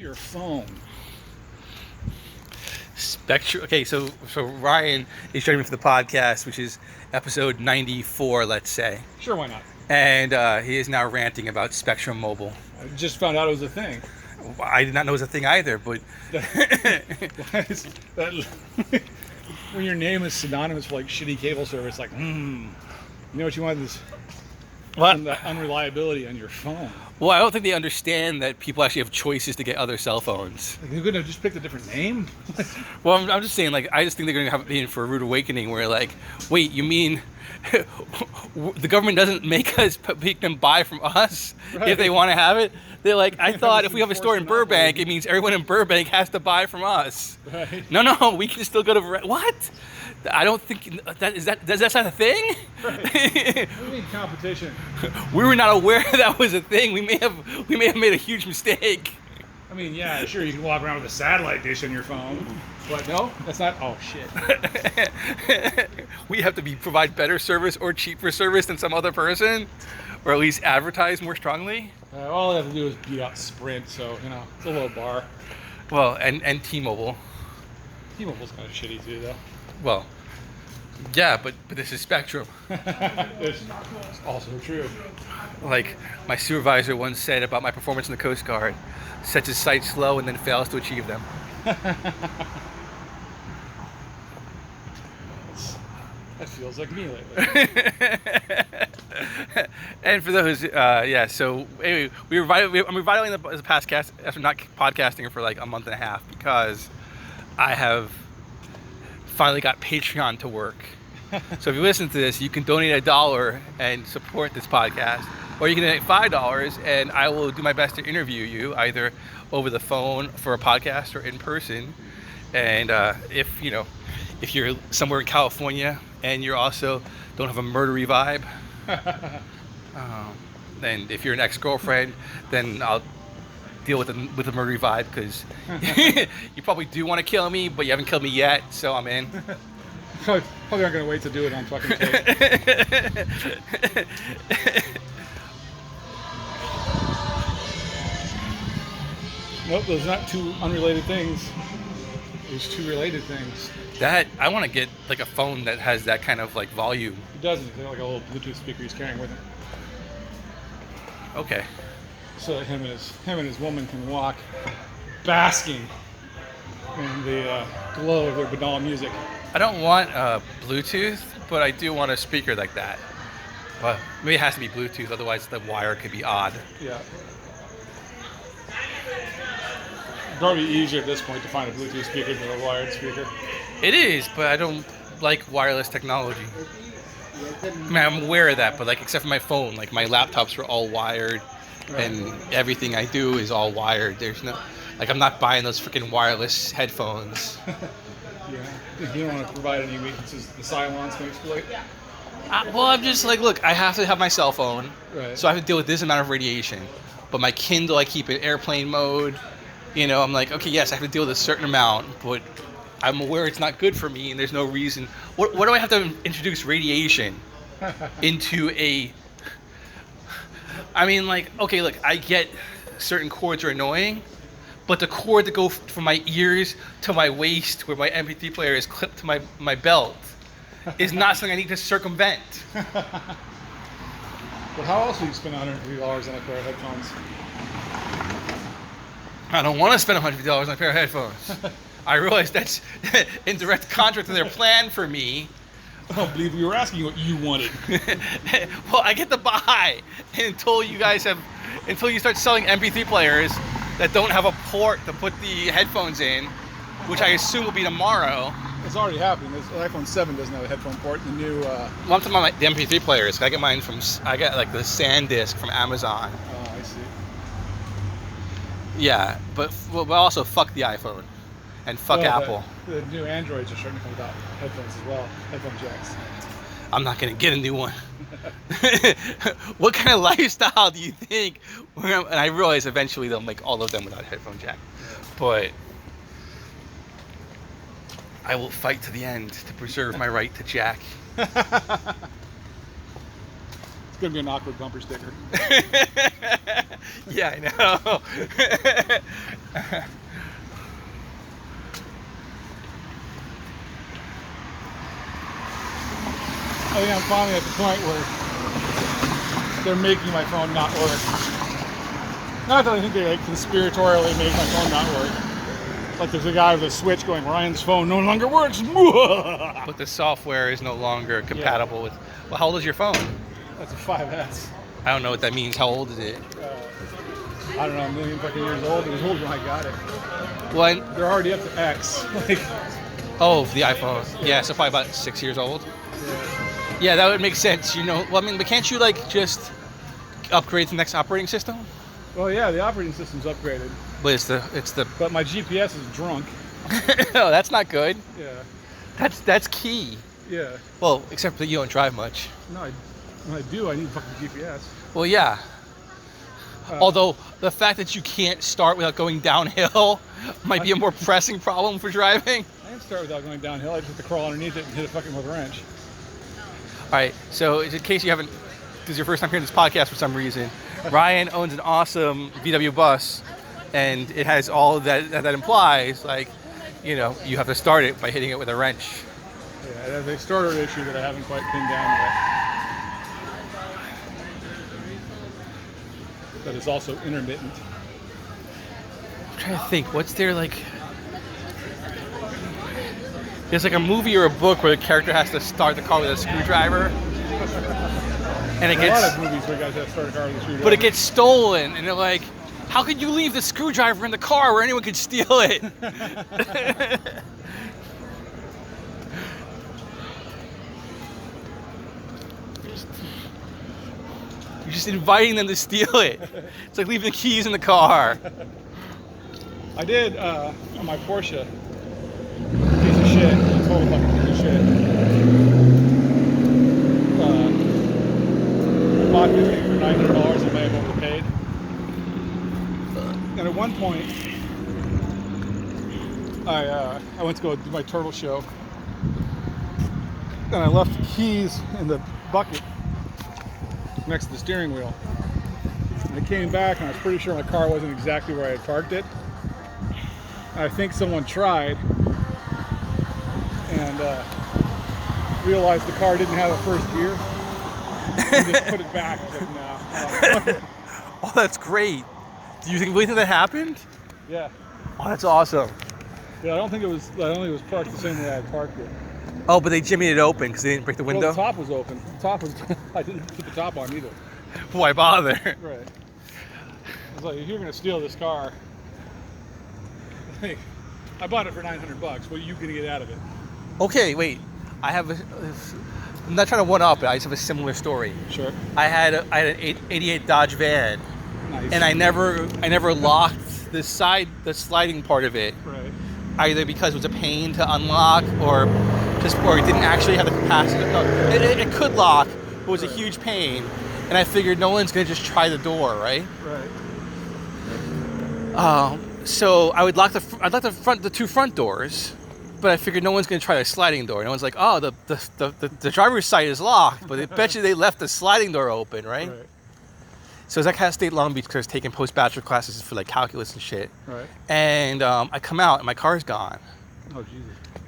your phone. Spectrum. Okay, so Ryan is joining me for the podcast, which is episode 94, let's say. Sure, why not? And he is now ranting about Spectrum Mobile. I just found out it was a thing. I did not know it was a thing either, but Why is that, when your name is synonymous for like shitty cable service, like, you know what you want is what? that unreliability on your phone. Well, I don't think they understand that people actually have choices to get other cell phones. Like, they're gonna just pick a different name. Well, I'm just saying, like, I just think they're going to have it in for a rude awakening where, like, wait, you mean the government doesn't make them buy from us if they want to have it? They're like, I thought if we have a store in Burbank, it means everyone in Burbank has to buy from us. Right. No, we can still go to what? I don't think that's not a thing. Right. What do you mean competition? We were not aware that was a thing. We may have made a huge mistake. I mean, yeah, sure, you can walk around with a satellite dish on your phone, but no, that's not. Oh shit. We have to provide better service or cheaper service than some other person, or at least advertise more strongly. All I have to do is beat out Sprint, so it's a low bar. Well, and T-Mobile. T-Mobile's kind of shitty too, though. Well, yeah, but this is Spectrum. It's also true. Like my supervisor once said about my performance in the Coast Guard, sets his sights low and then fails to achieve them. That feels like me lately. And for those, so anyway, I'm revitalizing the podcast after not podcasting for like a month and a half because I have finally got Patreon to work. So if you listen to this, you can donate $1 and support this podcast, or you can donate $5 and I will do my best to interview you either over the phone for a podcast or in person. And if you're somewhere in California and you're also don't have a murdery vibe, and if you're an ex-girlfriend, then I'll deal with the murdery vibe because you probably do want to kill me, but you haven't killed me yet, so I'm in. Probably aren't going to wait to do it on fucking tape. Nope, those are not two unrelated things. There's two related things. That I want to get like a phone that has that kind of like volume. It doesn't. It's like a little Bluetooth speaker he's carrying with him. Okay. So that him and his woman can walk basking in the glow of their banal music. I don't want Bluetooth, but I do want a speaker like that. But maybe it has to be Bluetooth, otherwise the wire could be odd. Yeah. It'd probably be easier at this point to find a Bluetooth speaker than a wired speaker. It is, but I don't like wireless technology. I mean, I'm aware of that, but like except for my phone, like my laptops are all wired, right. And everything I do is all wired. There's no, like I'm not buying those freaking wireless headphones. Yeah. You don't want to provide any weaknesses the Cylons can exploit? Well, I'm just like, look, I have to have my cell phone, right. So I have to deal with this amount of radiation. But my Kindle, I keep in airplane mode. I'm like, okay, yes, I have to deal with a certain amount, but I'm aware it's not good for me, and there's no reason. What do I have to introduce radiation into a... I mean, like, okay, look, I get certain cords are annoying, but the cord that go from my ears to my waist, where my MP3 player is clipped to my belt, is not something I need to circumvent. But how else would you spend $150 on a pair of headphones? I don't want to spend $150 on a pair of headphones. I realize that's in direct contrast to their plan for me. I don't believe we were asking you what you wanted. Well, I get to buy until you start selling MP3 players that don't have a port to put the headphones in, which I assume will be tomorrow. It's already happening. The iPhone 7 doesn't have a headphone port. The new... Well, I'm talking about the MP3 players. I got mine I got like the SanDisk from Amazon. Oh, I see. Yeah, but also fuck the iPhone. And fuck Apple. The new Androids are starting to come without headphones as well. Headphone jacks. I'm not going to get a new one. What kind of lifestyle do you think? And I realize eventually they'll make all of them without a headphone jack. But I will fight to the end to preserve my right to jack. It's going to be an awkward bumper sticker. Yeah, I know. I think I'm finally at the point where they're making my phone not work. Not that I think they like conspiratorially make my phone not work. Like there's a guy with a switch going, Ryan's phone no longer works. But the software is no longer compatible with. Well, how old is your phone? That's a 5S. I don't know what that means. How old is it? I don't know, a million fucking years old. It was old when I got it. Well, They're already up to X. Like, oh, the iPhone. Yeah, so probably about 6 years old. Yeah, that would make sense. You know, well, I mean, but can't you like just upgrade to the next operating system? well, yeah, the operating system's upgraded, But it's the. but my GPS is drunk. Oh, that's not good. Yeah, That's key. yeah. Well, except that you don't drive much. No, when I do, I need fucking GPS. Well, yeah. Although the fact that you can't start without going downhill might be a more pressing problem for driving. I can start without going downhill. I just have to crawl underneath it and hit it fucking with a wrench. All right, so in case you haven't, this is your first time hearing this podcast for some reason, Ryan owns an awesome VW bus, and it has all that implies, like, you know, you have to start it by hitting it with a wrench. Yeah, it has a starter issue that I haven't quite pinned down yet. But it's also intermittent. I'm trying to think, what's there like? There's like a movie or a book where the character has to start the car with a screwdriver, and it There are a lot gets, of movies where guys have to start a car with a screwdriver. but it gets stolen, and they're like, how could you leave the screwdriver in the car where anyone could steal it? You're just inviting them to steal it. It's like leaving the keys in the car. I did on my Porsche. Piece of shit. Total fucking piece of shit. I bought this thing for $900 I may have overpaid. And at one point, I went to go do my turtle show. And I left the keys in the bucket next to the steering wheel. And I came back and I was pretty sure my car wasn't exactly where I had parked it. I think someone tried and realized the car didn't have a first gear and just put it back. I was like, no. Oh, that's great. Do you really think that happened? Yeah. Oh, that's awesome. Yeah, I don't think it was parked the same way I had parked it. Oh, but they jimmied it open because they didn't break the window? Well, the top was open. The top was, I didn't put the top on either. Why bother? Right. I was like, if you're going to steal this car, hey, I bought it for $900. What are you going to get out of it? Okay, wait. I'm not trying to one-up it. I just have a similar story. Sure. I had an 88 Dodge van, Nice. and I never locked the sliding part of it. Right. Either because it was a pain to unlock or it didn't actually have the capacity. No, it could lock, but it was a huge pain. And I figured no one's gonna just try the door, right? Right. So I'd lock the two front doors, but I figured no one's gonna try the sliding door. No one's like, oh, the driver's side is locked, but I bet you they left the sliding door open, right? Right. So I was at Cal State Long Beach because I was taking post-bachelor classes for like calculus and shit. Right. And I come out and my car's gone. Oh, Jesus.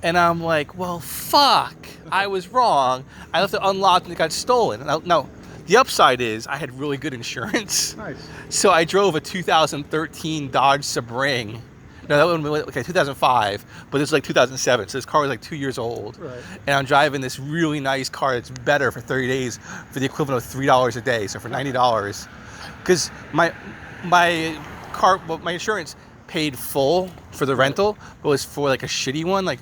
And I'm like, well, fuck, I was wrong. I left it unlocked and it got stolen. No, the upside is I had really good insurance. Nice. So I drove a 2013 Dodge Sebring. No, that one was okay, 2005, but this was like 2007. So this car was like 2 years old. Right. And I'm driving this really nice car that's better for 30 days for the equivalent of $3 a day. So for $90, because my insurance paid full for the rental, but it was for like a shitty one, like.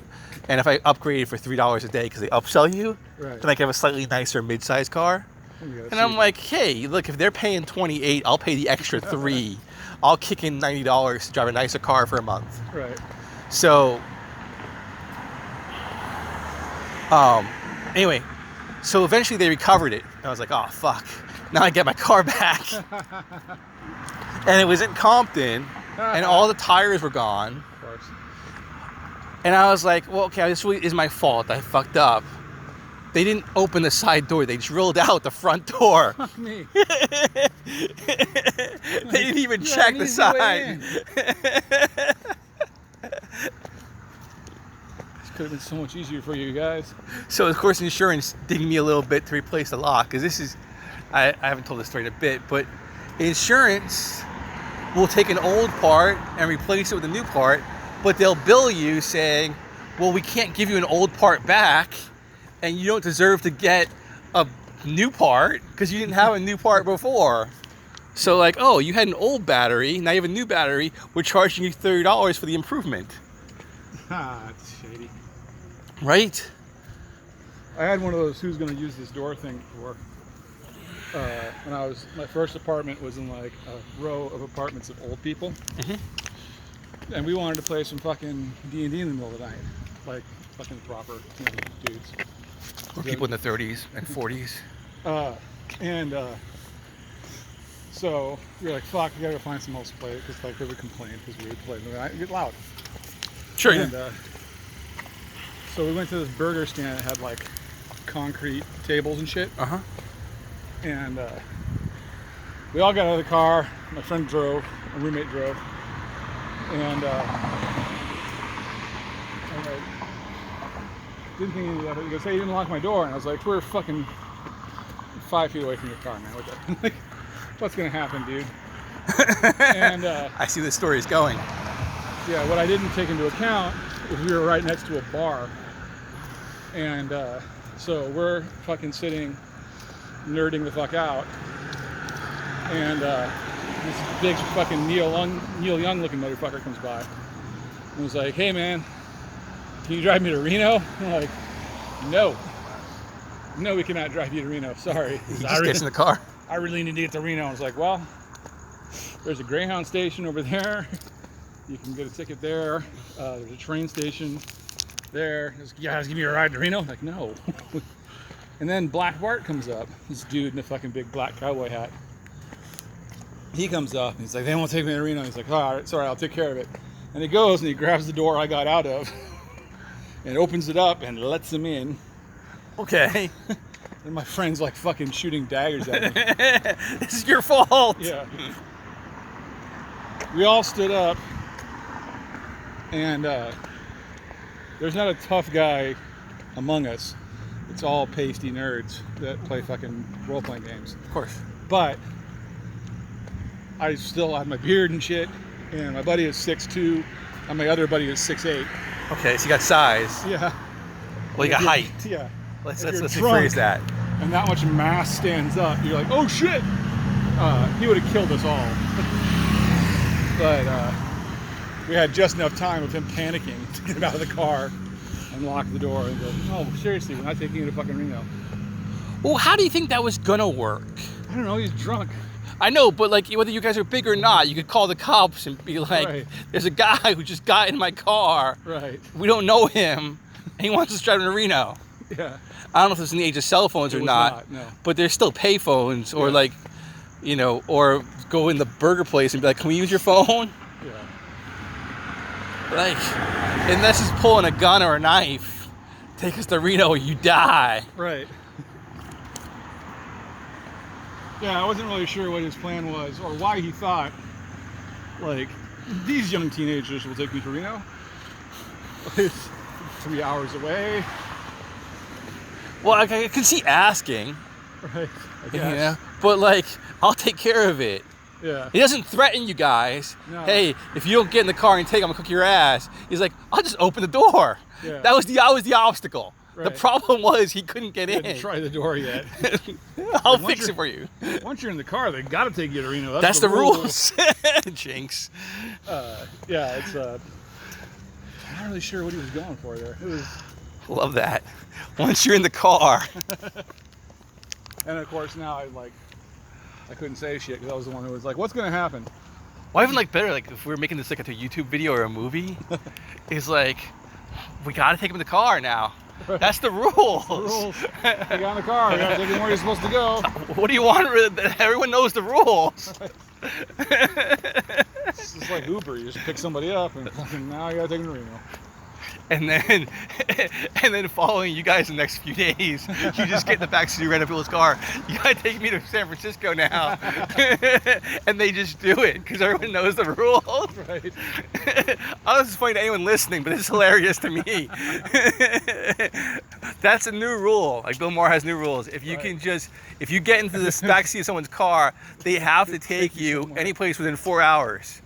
And if I upgraded for $3 a day because they upsell you, Right. then I can have a slightly nicer mid-sized car. Yeah, And I'm like, hey, look, if they're paying $28, I'll pay the extra $3. I'll kick in $90 to drive a nicer car for a month. Right. So, anyway, so eventually they recovered it. And I was like, oh, fuck. Now I get my car back. And it was in Compton, and all the tires were gone. Of course. And I was like, well, okay, this really is my fault. I fucked up. They didn't open the side door. They drilled out the front door. Me. They didn't even check the side. Could have been so much easier for you guys. So of course insurance dinged me a little bit to replace the lock, because this is, I haven't told this story in a bit, but insurance will take an old part and replace it with a new part, but they'll bill you saying, well, we can't give you an old part back, and you don't deserve to get a new part because you didn't have a new part before. So like, oh, you had an old battery, now you have a new battery, we're charging you $30 for the improvement. That's shady. Right? I had one of those who's going to use this door thing before. When I was, my first apartment was in like a row of apartments of old people. Mm-hmm. And we wanted to play some fucking D&D in the middle of the night. Like fucking proper, you know, dudes. Or people in the 30s and 40s. So we were like, fuck, we gotta go find some else to play, because like they would complain because we would play in the night and get loud. Sure. And so we went to this burger stand that had like concrete tables and shit. Uh-huh. And we all got out of the car. My friend drove, my roommate drove, and I like, didn't think anything of it. He goes, hey, you didn't lock my door. And I was like, we're fucking 5 feet away from your car, man. What the, like, what's gonna happen, dude? And I see the story is going. yeah, what I didn't take into account is we were right next to a bar, and so we're fucking sitting, nerding the fuck out, and this big fucking Neil Young looking motherfucker comes by and was like, hey man, can you drive me to Reno? I'm like, no, we cannot drive you to Reno, sorry. He just gets in the car. I really need to get to Reno. I was like, well, there's a Greyhound station over there. You can get a ticket there. There's a train station there. You guys give me a ride to Reno? I'm like, no. And then Black Bart comes up. This dude in a fucking big black cowboy hat. He comes up and he's like, they won't take me to Reno. He's like, all right, sorry, I'll take care of it. And he goes and he grabs the door I got out of and opens it up and lets him in. Okay. And my friend's like fucking shooting daggers at me. This is your fault. Yeah. We all stood up, and there's not a tough guy among us. It's all pasty nerds that play fucking role-playing games. Of course. But I still have my beard and shit, and my buddy is 6'2", and my other buddy is 6'8". Okay, so you got size. Yeah. Well, you got height. Yeah. Let's If you're rephrase drunk that. and that much mass stands up, you're like, oh shit! He would have killed us all. But we had just enough time of him panicking to get out of the car and lock the door and go, no, seriously, we're not taking you to fucking Reno. Well, how do you think that was gonna work? I don't know, he's drunk. I know, but like whether you guys are big or not, you could call the cops and be like, Right. there's a guy who just got in my car. Right. We don't know him, and he wants us to drive him to Reno. Yeah. I don't know if it's in the age of cell phones It or was not, no. but there's still pay phones, or Yeah. like, you know, or go in the burger place and be like, can we use your phone? Yeah. Like, unless he's pulling a gun or a knife, take us to Reno or you die. Right. Yeah, I wasn't really sure what his plan was or why he thought, like, these young teenagers will take me to Reno. It's 3 hours away. Well, I can see asking, Right. I you guess. know, but like, I'll take care of it. Yeah. He doesn't threaten you guys. No. Hey, if you don't get in the car and take, I'm gonna cook your ass. He's like, I'll just open the door. Yeah. That was the obstacle. The Right. problem was he couldn't get I in. didn't try the door yet. I'll Once fix you're- it for you. Once you're in the car, they got to take you to Reno. That's the rule. rules. Jinx. Yeah, it's. I'm not really sure what he was going for there. It was, Love that. Once you're in the car. and of course now I couldn't say shit because I was the one who was like, "What's gonna happen?" Well, even like better, like if we're making this like a YouTube video or a movie, is like, we gotta take him in the car now. That's the rules. The rules. You got in the car. You gotta take him where you're supposed to go. What do you want? Everyone knows the rules. It's just like Uber. You just pick somebody up and fucking now you gotta take him to Reno. And then, and then following you guys the next few days, you just get in the backseat of random people's car. You gotta take me to San Francisco now, and they just do it because everyone knows the rules. Right. I was funny to anyone listening, but it's hilarious to me. That's a new rule. Like Bill Maher has new rules. If you can just, if you get into the backseat of someone's car, they have to take you any place within 4 hours.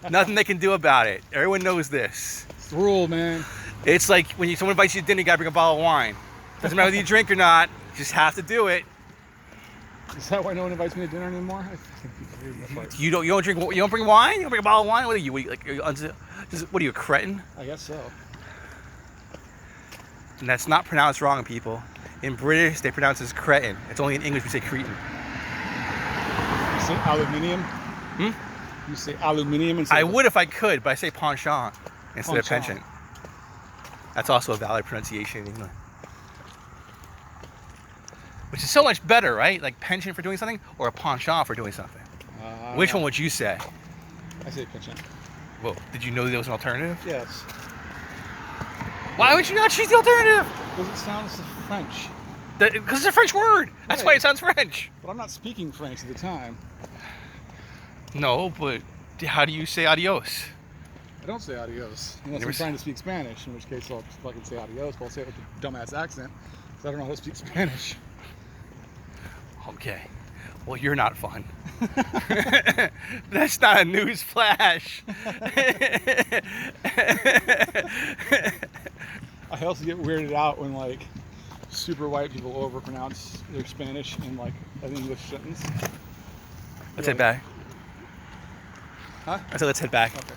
Nothing they can do about it. Everyone knows this. It's the rule, man. It's like when someone invites you to dinner, you gotta bring a bottle of wine. Doesn't matter whether you drink or not, you just have to do it. Is that why no one invites me to dinner anymore? I think people hear that part. You don't drink. You don't bring wine. You don't bring a bottle of wine. What are you? What are you, a cretin? I guess so. And that's not pronounced wrong, people. In British, they pronounce it as cretin. It's only in English we say cretin. You say aluminium? You say aluminium instead I would if I could, but I say penchant instead of penchant. That's also a valid pronunciation in England. Which is so much better, right? Like penchant for doing something or a penchant for doing something. Which one would you say? I say penchant. Well, did you know there was an alternative? Yes. Why would you not choose the alternative? Because it sounds French. Because it's a French word. That's why it sounds French. But I'm not speaking French at the time. No, but how do you say adios? I don't say adios unless I'm trying to speak Spanish, in which case I'll just fucking say adios, but I'll say it with a dumbass accent because I don't know how to speak Spanish. Okay. Well, you're not fun. That's not a news flash. I also get weirded out when like super white people overpronounce their Spanish in like an English sentence. Let's head back. Huh? I said let's head back. Okay.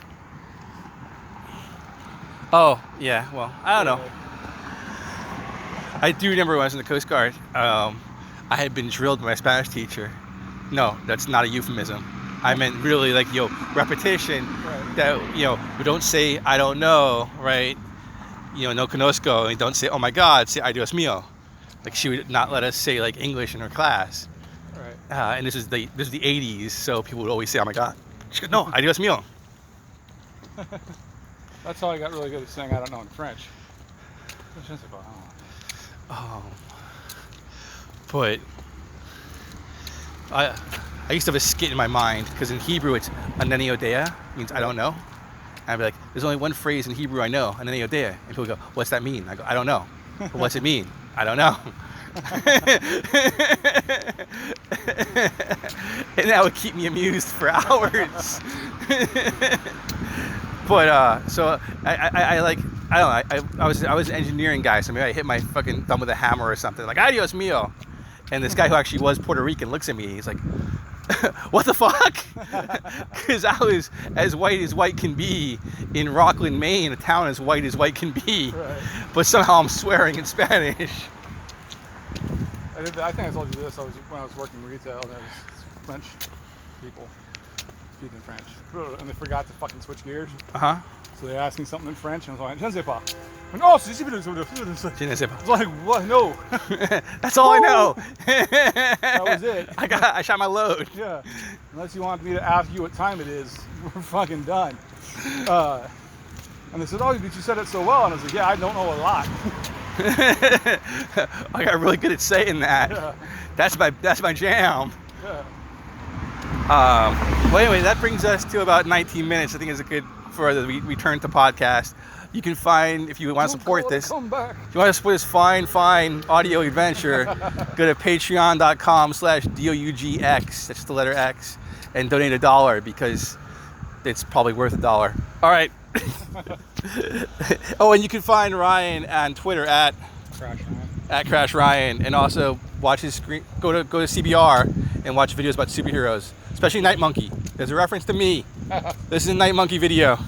Oh, yeah, well, I don't know. I do remember when I was in the Coast Guard, I had been drilled by my Spanish teacher. No, that's not a euphemism. I meant really like, repetition. Right. That, we don't say, I don't know, right? No conozco. And don't say, oh my God, say, ay Dios mío. Like she would not let us say like English in her class. Right. And this is the 80s, so people would always say, oh my God. She goes, no, ay Dios mío. That's how I got really good at saying I don't know in French. But I used to have a skit in my mind because in Hebrew it's aneni odea, means I don't know. And I'd be like, there's only one phrase in Hebrew I know, aneni odea. And people go, what's that mean? I go, I don't know. But what's it mean? I don't know. And that would keep me amused for hours. But so I don't know. I was an engineering guy, so maybe I hit my fucking thumb with a hammer or something. Like adios mío, and this guy who actually was Puerto Rican looks at me. He's like, "What the fuck?" Because I was as white can be in Rockland, Maine, a town as white can be. Right. But somehow I'm swearing in Spanish. I think I told you this. When I was working retail, there was French people speaking French, and they forgot to fucking switch gears. So they asked me something in French, and I was like, "Je ne sais pas." And, oh, je ne sais pas. I was like, "What? No." That's all I know. That was it. I shot my load. Yeah. Unless you want me to ask you what time it is, we're fucking done. And they said, "Oh, but you said it so well," and I was like, "Yeah, I don't know a lot." I got really good at saying that. Yeah. That's my jam. Yeah. Well, anyway, that brings us to about 19 minutes. I think is a good for the return to podcast. You can find, if you want to support this, if you want to support this fine audio adventure, go to patreon.com/DOUGX. That's the letter X, and donate $1 because it's probably worth $1. All right. Oh, and you can find Ryan on Twitter at Crash Ryan, and also watch his screen. Go to CBR and watch videos about superheroes, especially Night Monkey. There's a reference to me. This is a Night Monkey video.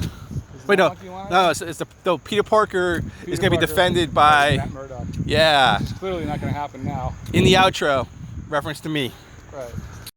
Wait, no, it's the Peter Parker is going to be defended by Matt Murdock. Yeah. It's clearly not going to happen now. In the outro, reference to me. Right.